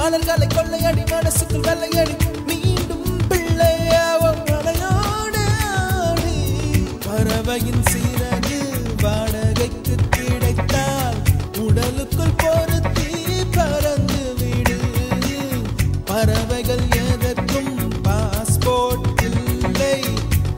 மலர்களை கொள்ளையடி மனசுக்குள் வெள்ளையடி மீண்டும் பிள்ளையாவும் மலையோடு ஆடி பறவையின் சீரகு வாடகைக்கு கிடைத்தால் உடலுக்குள் பொருத்தி பறந்து விடு பறவைகள் எதற்கும் பாஸ்போர்ட் இல்லை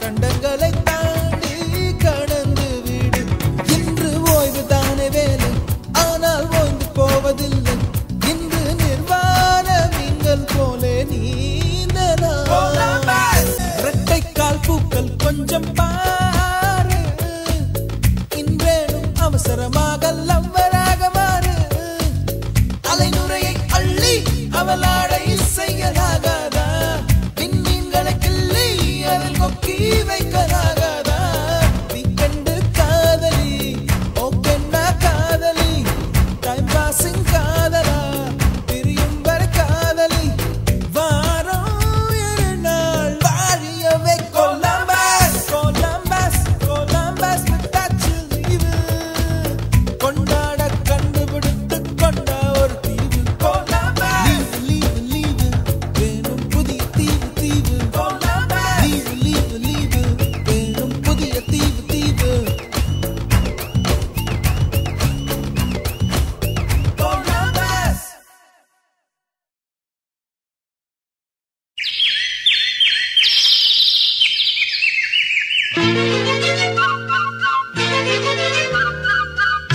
கண்டங்களை தாண்டி கடந்து விடு இன்று ஓய்வு தானே வேலை ஆனால் ஓய்ந்து போவதில்லை போலே நீந்தலாம் இரட்டைக்கால் பூக்கள் கொஞ்சம் பாரு இன்றேனும் அவசரமாக லவ்வராக மாறு அலைநுரையை அள்ளி அவளாடை செய்யலாகாதா விண்மீன்களை கிள்ளி அதில் கொக்கி வைக்கலாகாதா வீக்கெண்டு காதலி ஓகேன்னா காதலி டைம் பாசிங் காதலா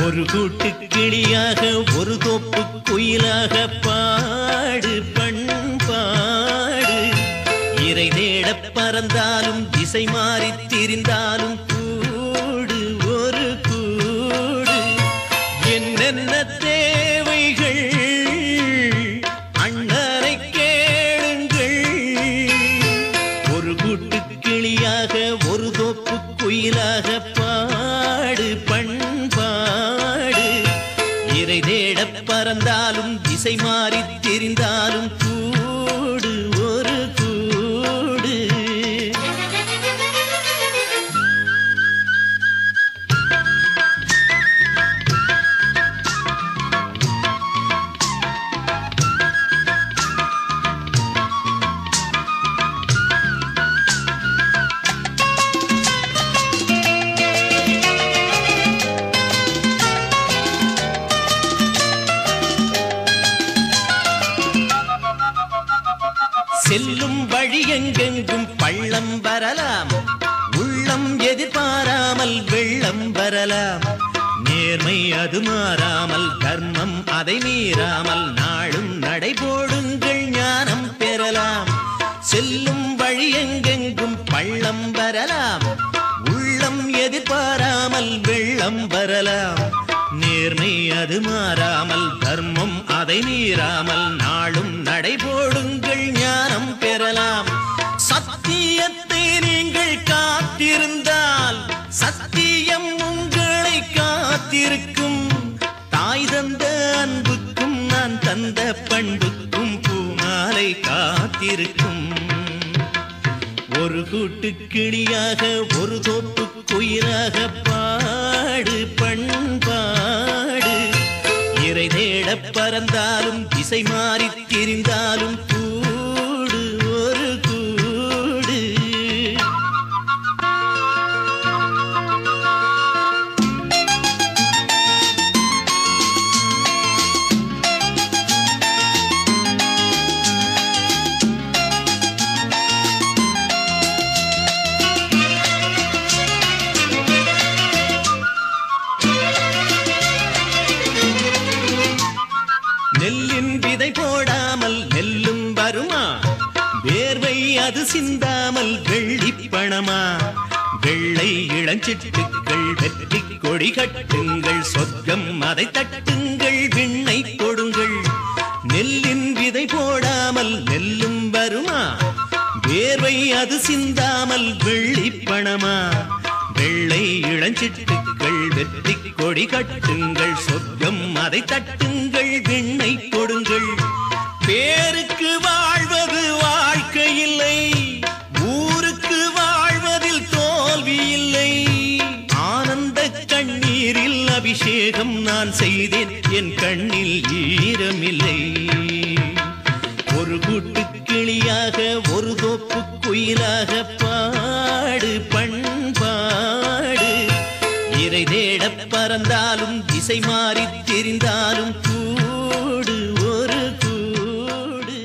ஒரு கூட்டு கிளியாக ஒரு தோப்பு குயிலாக பாடு பண்பாடு இறை தேட பறந்தாலும் திசை மாறி திரிந்தாலும் கூடு ஒரு கூடு என்னென்ன தேவைகள் அண்ணனை கேளுங்கள் ஒரு கூட்டு கிளியாக ஒரு தோப்பு குயிலாக பாடு பண்பாடு இறை தேட பறந்தாலும் திசை மாறி தெரிந்தாலும் கூடு ஒரு கூடு செல்லும் வழி எங்கெங்கும் பள்ளம் வரலாம் உள்ள உள்ளம் எதிர்பாராமல் வெள்ளம் வரலாம், நேர்மை அது மாறாமல் தர்மம் அதை மீறாமல் நாளும் நடைபோடுங்கள் ஞானம் பெறலாம். செல்லும் வழி எங்கெங்கும் பள்ளம் வரலாம், உள்ளம் எதிர்பாராமல் வெள்ளம் வரலாம், நேர்மை அது மாறாமல் தர்மம் அதை மீறாமல் நாளும் நடைபோடுங்கள் ஞானம் பெறலாம். சத்தியத்தை நீங்கள் காத்திருந்தால் சத்தியம் உங்களை காத்திருக்கும். தாய் தந்த அன்புக்கும் நான் தந்த பண்புக்கும் பூமாலை காத்திருக்கும். ஒரு கூட்டு கிளியாக ஒரு தோப்பு குயிலாக பாடு பண்பாடு. இறை தேட பறந்தாலும் திசை மாறி திரிந்தாலும் கூடு ஒரு கூடு. நெல்லின் விதை போடாமல் நெல்லும் வருமா, வேர்வை அது சிந்தாமல் வெள்ளி பணமா. வெள்ளை இளஞ்சிட்டுக்கள் வெற்றி கொடி கட்டுங்கள், சொர்க்கம் அதை தட்டுங்கள் விண்ணை கொடுங்கள். நெல்லின் விதை போடாமல் நெல்லும் வருமா, வேர்வை அது சிந்தாமல் வெள்ளி பணமா. வெள்ளை இளஞ்சிட்டுக்கள் வெற்றி கொடி கட்டுங்கள், சொர்க்கம் அதை தட்டுங்கள் விண்ணை கொடுங்கள். பேருக்கு வாழ்வது வாழ்க்கை இல்லை, ஊருக்கு வாழ்வதில் தோல்வி இல்லை. ஆனந்த கண்ணீரில் அபிஷேகம் நான் செய்தேன், என் கண்ணில் ஈரமில்லை. ஒரு கூட்டு கிளியாக ஒரு தோப்பு குயிலாக பாடு பண்பாடு. இறை தேட பறந்தாலும் திசை மாறி திரிந்தாலும் கூடு ஒரு கூடு.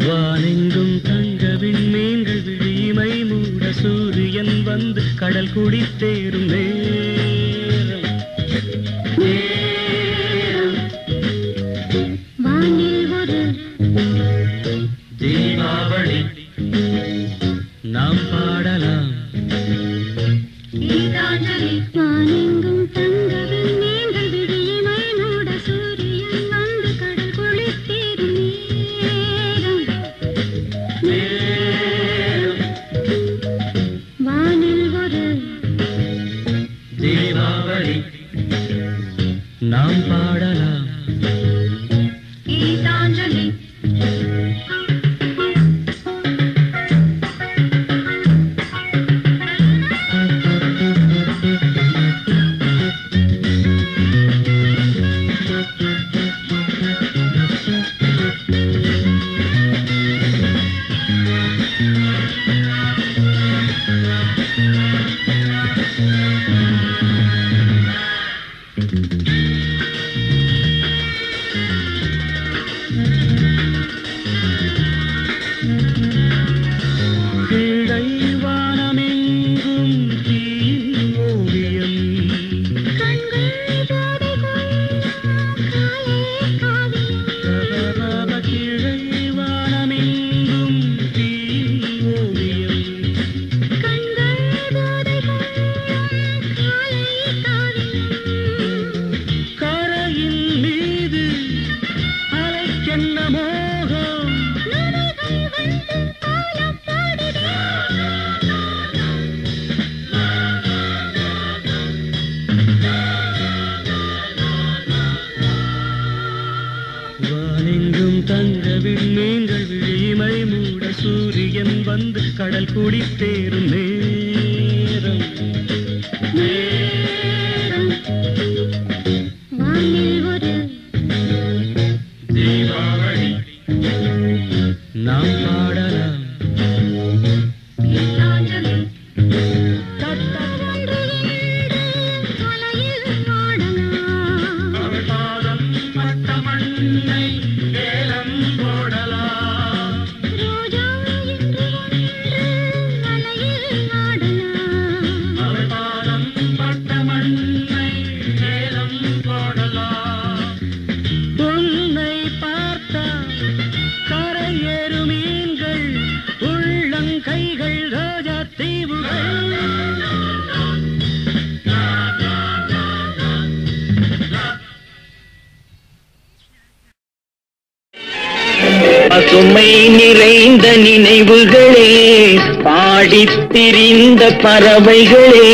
வானெங்கும் தங்கவின் மீன்கள் விழிமை மூட சூரியன் வந்து கடல் குடித்தேறும் நேரம். வானில் ஒரு தீபாவளி நாம் பாடலாம். வானெங்கும் தங்கவின் மீன்கள் விழிமை மூட சூரியன் வந்து கடல் குடித்தேறும் வானில் ஒரு தீபாவளி நாம் பாடலாம். கீதாஞ்சலி மூட சூரியன் வந்து கடல் குடித்தேறும் நேரம் வானில் ஒரு தீபாவளி நாம் பாடலாம் கீதாஞ்சலி மலையில் ஆடலாம் அவள் பாதம் பட்ட மண்ணை ஏலம் போடலாம் ரோஜா என்று ஒன்று மலையில் ஆடலாம் அவள் பாதம் பட்ட மண்ணை ஏலம் போடலாம் உன்னை பார்த்தால் கரையேறும் மீன்கள் உள்ளங்கைகள் ரோஜா தீவுகள் பசுமை நிறைந்த நினைவுகளே பாடித் திரிந்த பறவைகளே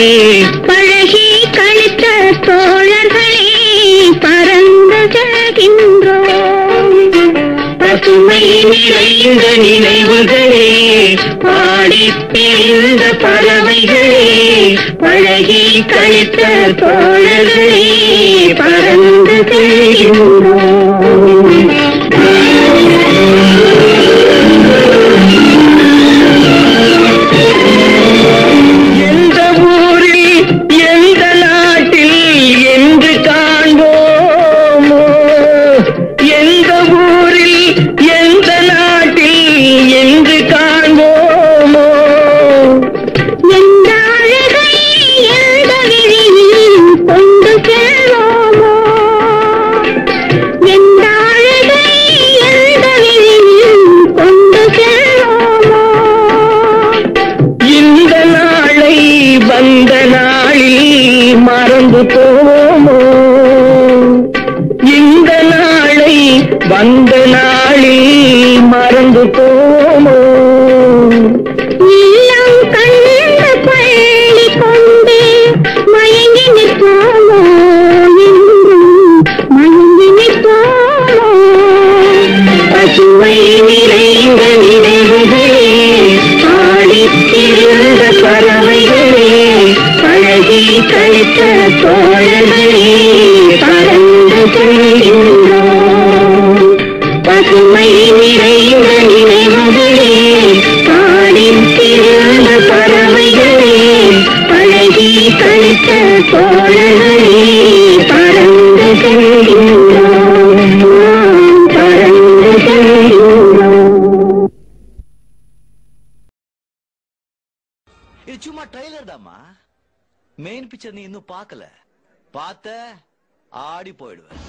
பழகி கழித்த தோழர்களே பறந்து செல்கின்றோம் பசுமை நிறைந்த நினைவுகளே பாடித் திரிந்த பறவைகளே பழகி கழித்த தோழர்களே பறந்து செல்கின்றோம் எந்த ஊரில் எந்த நாட்டில் என்று காண்போமோ எந்த ஊரில் எந்த நாட்டில் என்று காண்போமோ எந்த அழகை எந்த விழியில் கொண்டு செல்வோமோ எந்த அழகை எந்த விழியில் கொண்டு செல்வோமோ இந்த நாளை வந்த நாளில் மறந்து போவோமோ இந்த நாளை வந்த நாளில் மறந்து போவோமோ இல்லம் கண்ட பள்ளி கொண்டு மயங்கி நிற்போமோ என்றும் மயங்கி நிற்போமோ பசுமை நிறைந்த நினைவுகளே ஆடித்திருந்த பறவைகளே பழகி கழித்த தோழர்களே பறந்து செல்கின்றோம் பசுமை நிறைந்த நினைவுகளே ஆடித்திருந்த பறவைகளே பழகி கழித்த தோழர்களே பறந்து செல்கின்றோம் பறந்து செல்கின்றோம் இது சும்மா ட்ரைலர் தாமா மெயின் பிக்சர் நீ இன்னும் பார்க்கல பார்த்த ஆடி போயிடுவேன்